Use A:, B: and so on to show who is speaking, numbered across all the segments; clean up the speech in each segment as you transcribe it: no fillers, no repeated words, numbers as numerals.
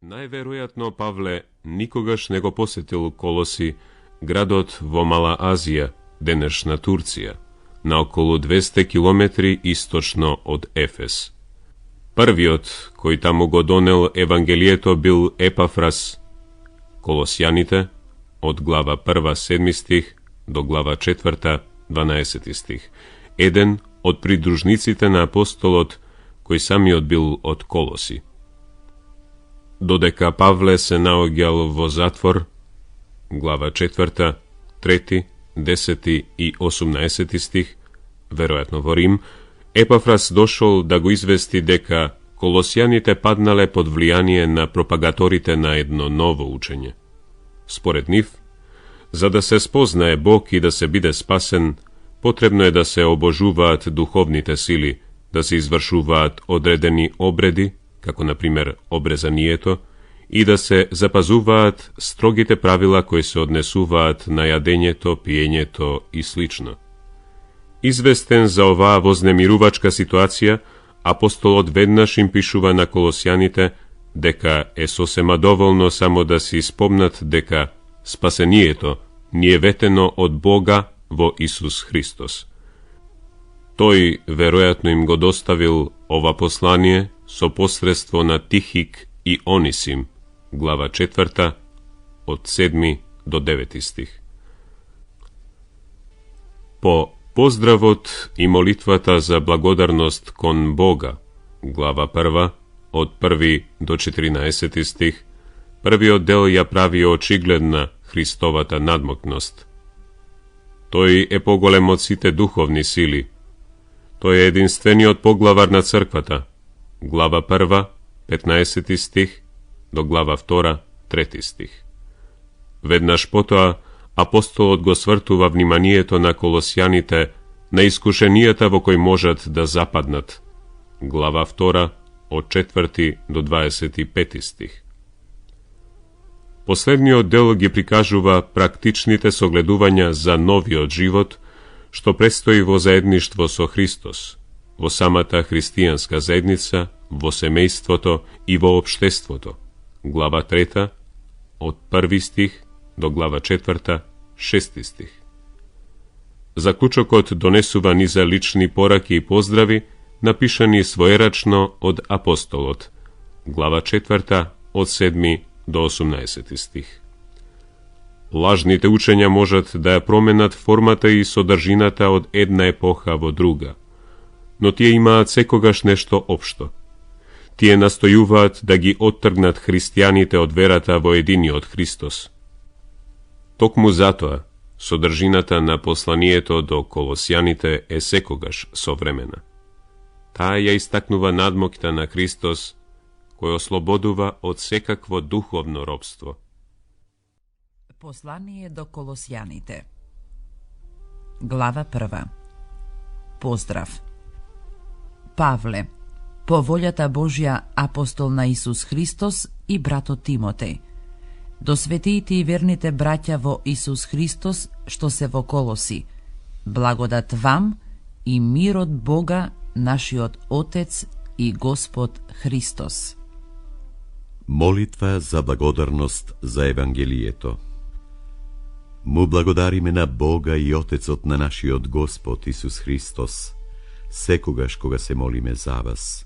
A: Najverovatno Pavle nikogаш не го посетил Колоси, градот во Мала Азија, денешна Турција, на околу 200 километри источно од Ефес. Првиот кој таму го донел Евангелието бил Епафрас. Колосјаните, од глава 1, 7 стих, до глава 4, 12 стих, еден од придружниците на апостолот, кој самиот бил од Колоси. Додека Павле се наоѓал во затвор, глава 4, 3, 10 и 18 стих, веројатно во Рим, Епафрас дошол да го извести дека колосјаните паднале под влијание на пропагаторите на едно ново учење. Според нив, за да се спознае Бог и да се биде спасен, потребно е да се обожуваат духовните сили, да се извршуваат одредени обреди, како например обрезанието, и да се запазуваат строгите правила кои се однесуваат на јадењето, пиењето и слично. Известен за оваа вознемирувачка ситуација, апостолот веднаш им пишува на колосјаните дека е сосема доволно само да си спомнат дека спасението ни е ветено од Бога во Исус Христос. Тој веројатно им го доставил ова послание со посредство на Тихик и Онисим, глава 4, од 7 до 9 стих. По поздравот и молитвата за благодарност кон Бога, глава 1, од 1 до 14 стих, првиот дел ја прави очигледна Христовата надмокност. Тој е поголем од сите духовни сили. Тој е единствениот поглавар на црквата, глава 1, 15 стих, до глава 2, 3 стих. Веднаш потоа, апостолот го свртува вниманието на колосјаните на искушенијата во кои можат да западнат, глава 2, од 4 до 25 стих. Последниот дел ги прикажува практичните согледувања за новиот живот, што предстои во заедништво со Христос, во самата христијанска заедница, во семејството и во општеството, глава 3, од 1 стих до глава 4, 6 стих. Заклучокот донесува низа лични пораки и поздрави, напишани своерачно од апостолот, глава 4, од 7 до 18 стих. Лажните учења можат да ја променат формата и содржината од една епоха во друга, но тие имаат секогаш нешто општо. Тие настојуваат да ги оттргнат христијаните од верата во единиот Христос. Токму затоа, содржината на посланието до колосјаните е секогаш современа. Таа ја истакнува надмокта на Христос, кој ослободува од секакво духовно робство.
B: Послание до колосјаните. Глава 1. Поздрав. Павле, по волјата Божја, апостол на Исус Христос и братот Тимотеј, до светиите и верните браќа во Исус Христос што се во Колоси, благодат вам и мир од Бога, нашиот Отец и Господ Христос.
C: Молитва за благодарност за Евангелието. Му благодариме на Бога и Отецот на нашиот Господ Исус Христос, секогаш кога се молиме за вас,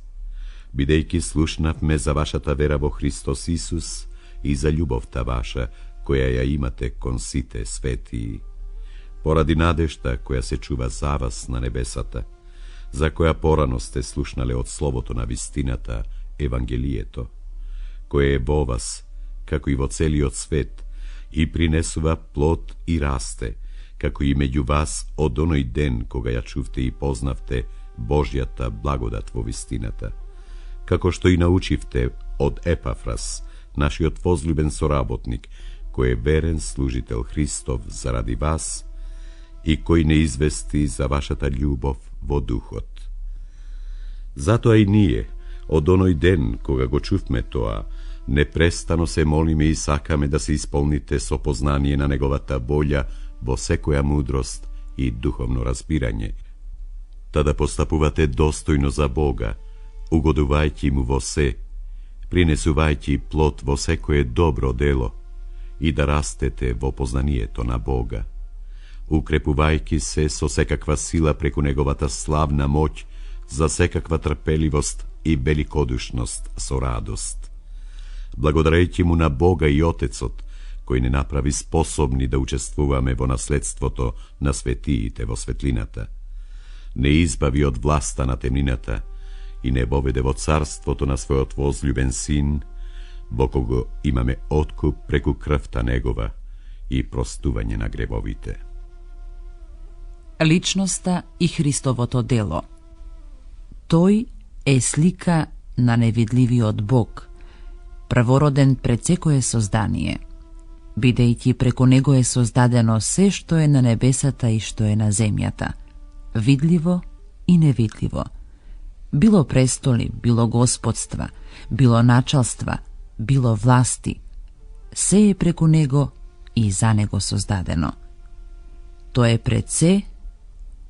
C: бидејќи слушнавме за вашата вера во Христос Исус и за љубовта ваша, која ја имате кон сите светии, поради надежта која се чува за вас на небесата, за која порано сте слушнале од словото на вистината, Евангелието, кое е во вас, како и во целиот свет, и принесува плод и расте, како и меѓу вас од оној ден кога ја чувте и познавте Божјата благодат во вистината, како што и научивте од Епафрас, нашиот возлюбен соработник, кој е верен служител Христов заради вас и кој не извести за вашата љубов во духот. Затоа и ние, од оној ден кога го чувме тоа, непрестано се молиме и сакаме да се исполните со познание на неговата волја во секоја мудрост и духовно разбирање, та да постапувате достојно за Бога, угодувајќи му во се, Prinesuvajte plod vo sekoje dobro delo i da rastete vo poznanijeto na Boga. Ukrepuvajki se so sekakva sila preku negovata slavna moć, za sekakva trpelivost i velikodušnost so radost. Blagodarejte mu na Boga i Otecot, koji ne napravi sposobni da učestvujeme vo nasledstvo to na svetijite vo svetlinata. Ne izbavi od vlasta na temninata i ne bovede vo carstvo to na svoj otvozljuben sin, bo kogo imame otkup preku krvta negova i prostuvanje na grebovite.
B: Личноста и Христовото дело. Тој е слика на невидливиот Бог, првороден пред секое создание, бидејќи преку него е создадено се што е на небесата и што е на земјата, видливо и невидливо. Било престоли, било господства, било началства, било власти, се е преку него и за него создадено. Тој е пред се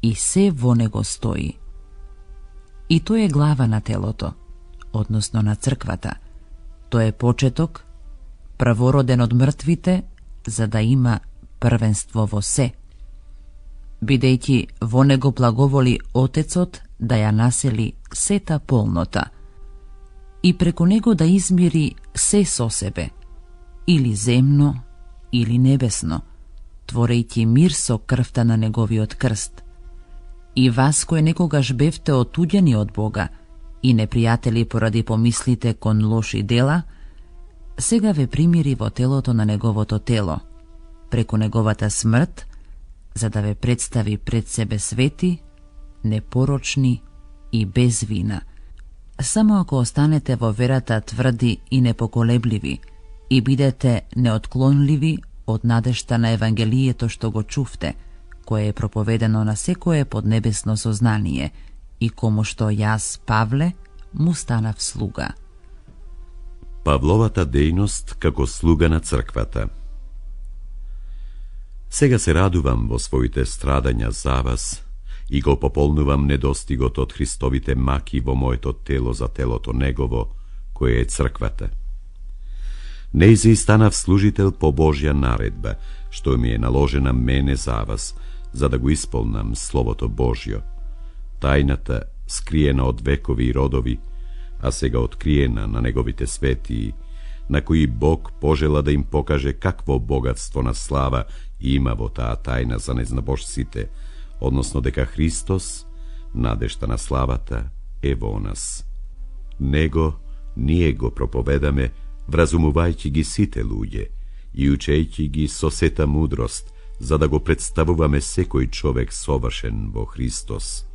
B: и се во него стои. И тој е глава на телото, односно на црквата. Тој е почеток, првороден од мртвите, за да има првенство во се. Бидејќи во него благоволи Отецот да ја насели сета полнота и преку него да измири се со себе, или земно, или небесно, творејќи мир со крвта на неговиот крст. И вас кои некогаш бевте отуѓени од Бога и непријатели поради помислите кон лоши дела, сега ве примири во телото на неговото тело, преку неговата смрт, за да ве представи пред себе свети, непорочни и без вина. Само ако останете во верата тврди и непоколебливи и бидете неотклонливи од надежта на Евангелието што го чувте, кое е проповедено на секое поднебесно сознание и кому што јас, Павле, му станав слуга.
C: Павловата дејност како слуга на црквата. Сега се радувам во своите страдања за вас и го пополнувам недостигот од Христовите маки во моето тело за телото негово, кое е црквата. Нејзи станав служител по Божја наредба, што ми е наложена мене за вас, за да го исполнам Словото Божјо. Тајната, скриена од векови и родови, а сега откриена на неговите светии, на кои Бог пожела да им покаже какво богатство на слава има во таа тајна за незнабожците, односно дека Христос, надежта на славата, е во нас. Него ние го проповедаме, вразумувајќи ги сите луѓе и учејќи ги со сета мудрост, за да го представуваме секој човек совршен во Христос.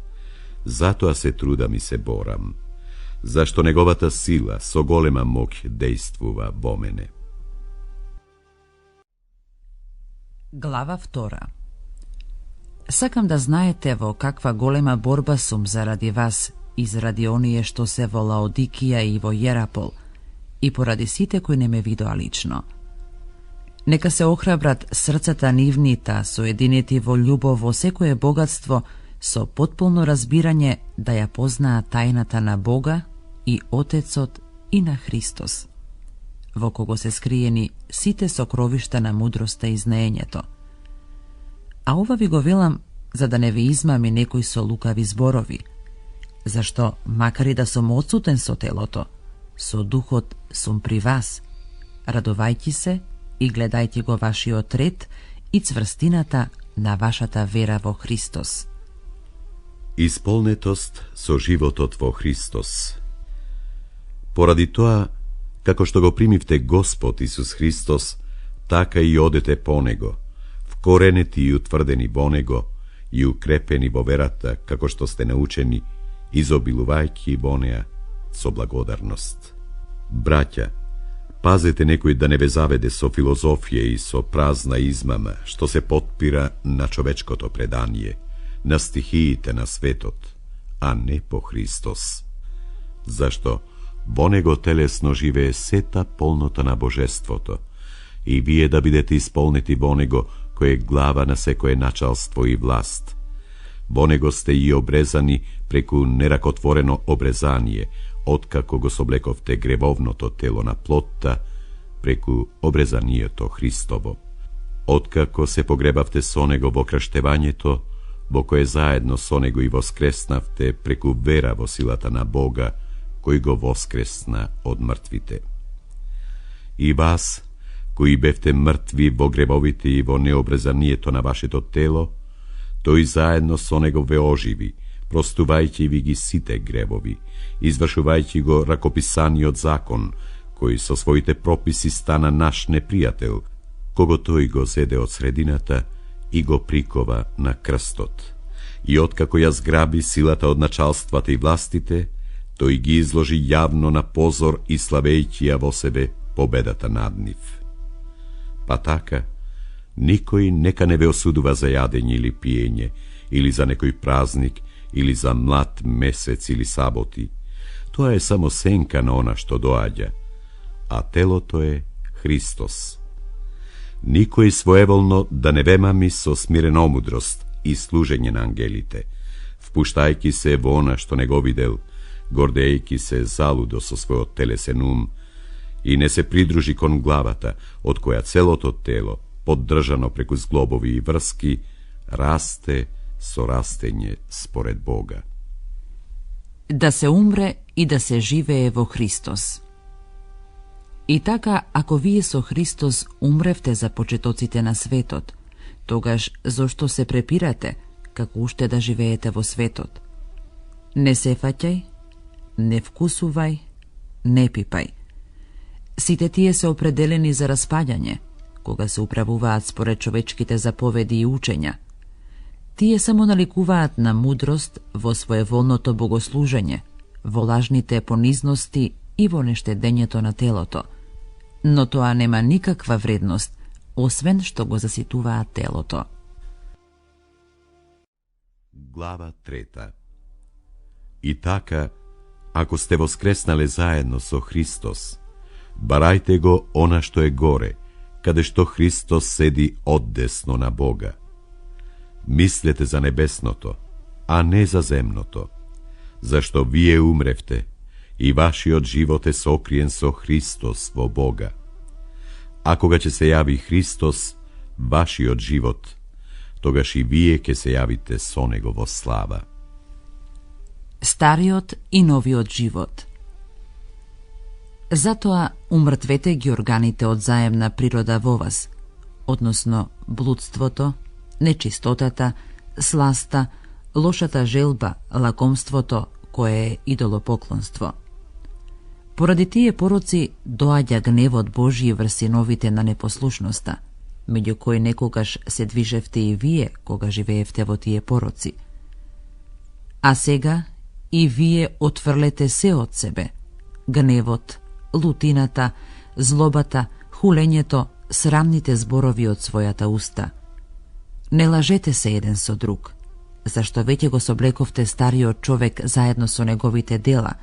C: Затоа се трудам и се борам, зашто неговата сила со голема моќ дејствува во мене.
B: Глава 2. Сакам да знаете во каква голема борба сум заради вас и заради оние што се во Лаодикија и во Јерапол, и поради сите кои не ме видоа лично. Нека се охрабрат срцата нивни, та соединети во љубов во секое богатство, со потполно разбирање да ја познаат тајната на Бога и Отецот и на Христос, во кого се скриени сите сокровишта на мудроста и знаењето. А ова ви го велам за да не ви измами некој со лукави зборови, зашто, макар и да сум отсутен со телото, со духот сум при вас. Радувајќи се и гледајте го вашиот ред и цврстината на вашата вера во Христос.
C: Исполнетост со животот во Христос. Поради тоа, како што го примивте Господ Исус Христос, така и одете по Него, вкоренети и утврдени во Него, и укрепени во верата, како што сте научени, изобилувајќи во неа со благодарност. Браќа, пазете некој да не ве заведе со филозофија и со празна измама, што се потпира на човечкото предание, на стихиите на светот, а не по Христос. Зашто во Него телесно живее сета полнота на Божеството, и вие да бидете исполнети во Него, кој е глава на секое началство и власт. Во Него сте и обрезани преку неракотворено обрезание, otkako go soblekovte grevovното тело на плотта, преку обрезанието Христово. Откако се погребавте со него во крштевањето, во кое заедно со него и воскреснавте преку вера во силата на Бога, кој го воскресна од мртвите. И вас, кои бевте мртви во гребовите и во необрезанието на вашето тело, тој заедно со него ве оживи, простувајќи ви ги сите гребови, извршувајќи го ракописаниот закон, кој со своите прописи стана наш непријател, кого тој го зеде од средината и го прикова на крстот. И откако ја зграби силата од началствата и властите, тој ги изложи јавно на позор и славејќи ја во себе победата над нив. Па така, никој нека не ве осудува за јадење или пиење, или за некој празник, или за млад месец или саботи. Тоа е само сенка на она што доаѓа, а телото е Христос. Никој своеволно да не ве мами со смирена омудрост и служење на ангелите, впуштајќи се во она што не го видел, гордејќи се залудо со својот телесен ум, и не се придружи кон главата, од која целото тело, поддржано преку зглобови и врски, расте со растење според Бога.
B: Да се умре и да се живее во Христос. И така, ако вие со Христос умревте за почетоците на светот, тогаш зошто се препирате, како уште да живеете во светот? Не се фаќај, не вкусувај, не пипај. Сите тие се определени за распаѓање, кога се управуваат според човечките заповеди и учења. Тие само наликуваат на мудрост во своеволното богослужење, во лажните понизности и во нештедењето на телото, но тоа нема никаква вредност, освен што го заситуваат телото.
C: Глава 3. И така, ако сте воскреснале заедно со Христос, барајте го она што е горе, каде што Христос седи оддесно на Бога. Мислете за небесното, а не за земното, зашто вие умревте, и вашиот живот е сокриен со Христос во Бога. А кога ќе се јави Христос, вашиот живот, тогаш и вие ќе се јавите со Него во слава.
B: Стариот и новиот живот. Затоа умртвете ги органите од заемна природа во вас, односно блудството, нечистотата, сласта, лошата желба, лакомството, кое е идолопоклонство. Поради тие пороци доаѓа гневот Божји врз синовите на непослушноста, меѓу кои некогаш се движевте и вие, кога живеевте во тие пороци. А сега и вие отфрлете се од себе: гневот, лутината, злобата, хулењето, срамните зборови од својата уста. Не лажете се еден со друг, зашто веќе го соблековте стариот човек заедно со неговите дела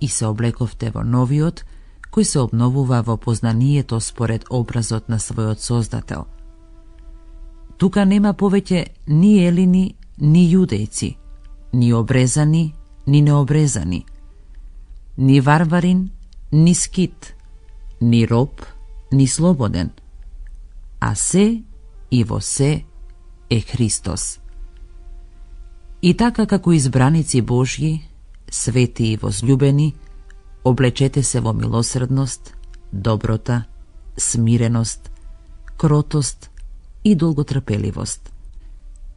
B: и се облековте во новиот, кој се обновува во познанието според образот на својот Создател. Тука нема повеќе ни елини, ни јудејци, ни обрезани, ни необрезани, ни варварин, ни скит, ни роб, ни слободен, а се и во се е Христос. И така како избраници Божји, свети и возлюбени, облечете се во милосредност, доброта, смиреност, кротост и долготрпеливост.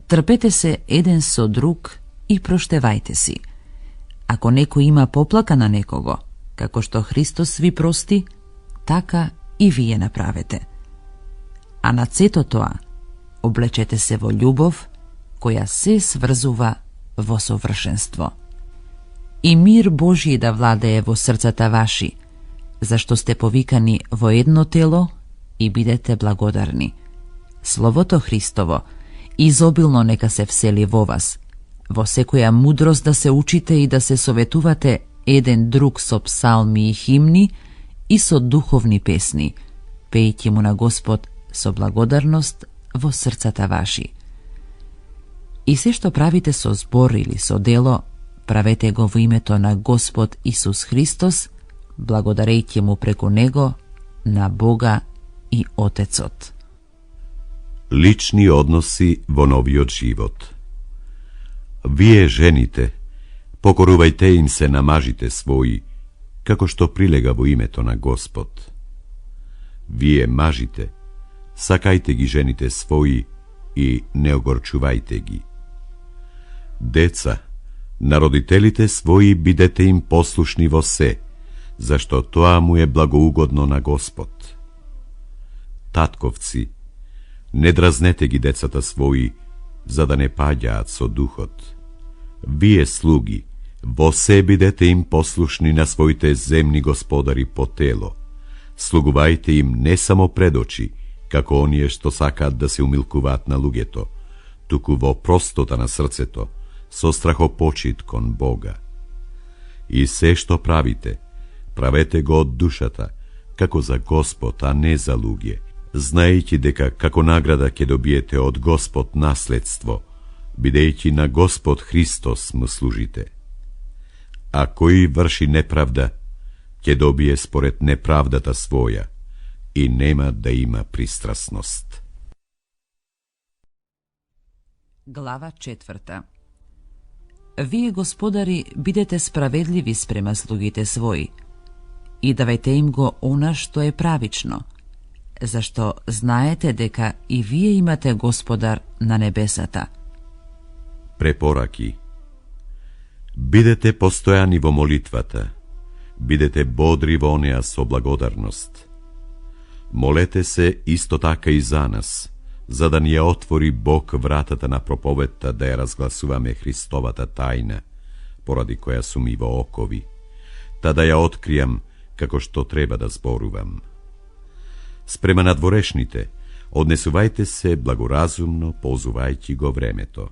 B: Трпете се еден со друг и проштевајте си. Ако некој има поплака на некого, како што Христос ви прости, така и вие направете. А над сето тоа, облечете се во љубов, која се сврзува во совршенство. И мир Божји да владее во срцата ваши, зашто сте повикани во едно тело и бидете благодарни. Словото Христово изобилно нека се всели во вас, во секоја мудрост да се учите и да се советувате еден друг со псалми и химни и со духовни песни, пејќи му на Господ со благодарност во срцата ваши. И се што правите со збор или со дело, правете го во името на Господ Исус Христос, благодарејќи му преку него на Бога и Отецот.
C: Лични односи во новиот живот. Вие, жените, покорувајте им се на мажите своји, како што прилега во името на Господ. Вие, мажите, сакајте ги жените своји и не огорчувајте ги. Деца, на родителите своји бидете им послушни во се, зашто тоа му е благоугодно на Господ. Татковци, не дразнете ги децата своји, за да не паѓаат со духот. Вие, слуги, во се бидете им послушни на своите земни господари по тело. Слугувајте им не само пред очи, како оние што сакаат да се умилкуваат на луѓето, туку во простота на срцето, со страхопочит кон Бога. И се што правите, правете го од душата, како за Господ, а не за луѓе, знаејќи дека како награда ќе добиете од Господ наследство, бидејќи на Господ Христос му служите. А кој врши неправда, ќе добие според неправдата своја и нема да има пристрасност.
B: Глава 4. Вие, господари, бидете справедливи спрема слугите своји и давајте им го она што е правично, зашто знаете дека и вие имате Господар на небесата.
C: Препораки. Бидете постојани во молитвата, бидете бодри во неа со благодарност. Молете се исто така и за нас, за да ни ја отвори Бог вратата на проповедта да ја разгласуваме Христовата тајна, поради која сум и во окови, та да ја откријам како што треба да зборувам. Спрема надворешните, однесувајте се благоразумно, ползувајќи го времето.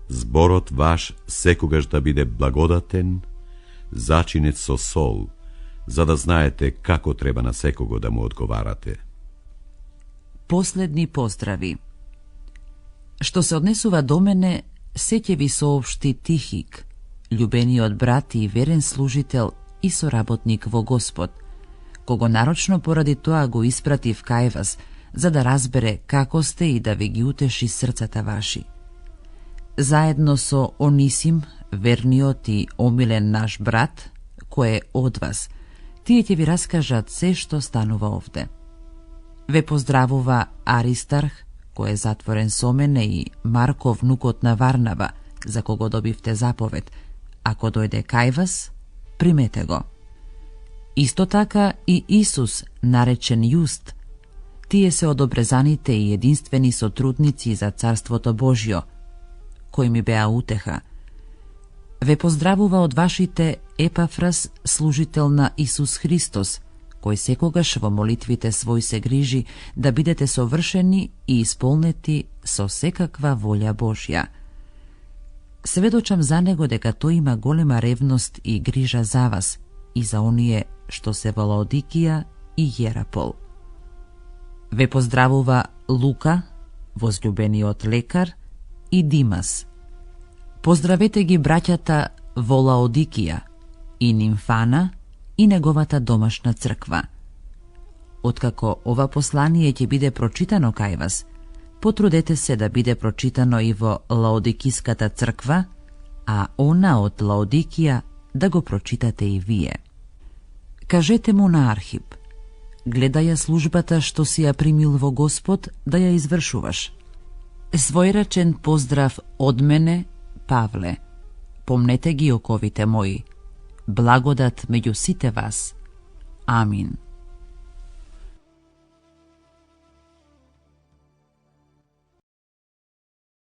C: Зборот ваш секогаш да биде благодатен, зачинет со сол, за да знаете како треба на секого да му одговарате.
B: Последни поздрави. Што се однесува до мене, се ќе ви соопшти Тихик, љубениот брат и верен служител и соработник во Господ, кого нарочно поради тоа го испратив кај вас, за да разбере како сте и да ви ги утеши срцата ваши. Заедно со Онисим, верниот и омилен наш брат, кој е од вас, тие ќе ви раскажат се што станува овде. Ве поздравува Аристарх, кој е затворен со мене, и Марко, внукот на Варнава, за кого добивте заповед. Ако дојде кај вас, примете го. Исто така и Исус, наречен Јуст. Тие се од обрезаните и единствени сотрудници за Царството Божјо, кои ми беа утеха. Ве поздравува од вашите Епафрас, служител на Исус Христос, кој секогаш во молитвите свој се грижи да бидете совршени и исполнети со секаква волја Божја. Сведочам за него дека тој има голема ревност и грижа за вас и за оние што се во Лаодикија и Јерапол. Ве поздравува Лука, возлюбениот лекар, и Димас. Поздравете ги браќата во Лаодикија, и Нимфана, и неговата домашна црква. Откако ова послание ќе биде прочитано кај вас, потрудете се да биде прочитано и во Лаодикиската црква, а она од Лаодикија да го прочитате и вие. Кажете му на Архип: гледај ја службата што си ја примил во Господ да ја извршуваш. Својрачен поздрав од мене, Павле. Помнете ги оковите мои. Благодат меѓу сите вас. Амин.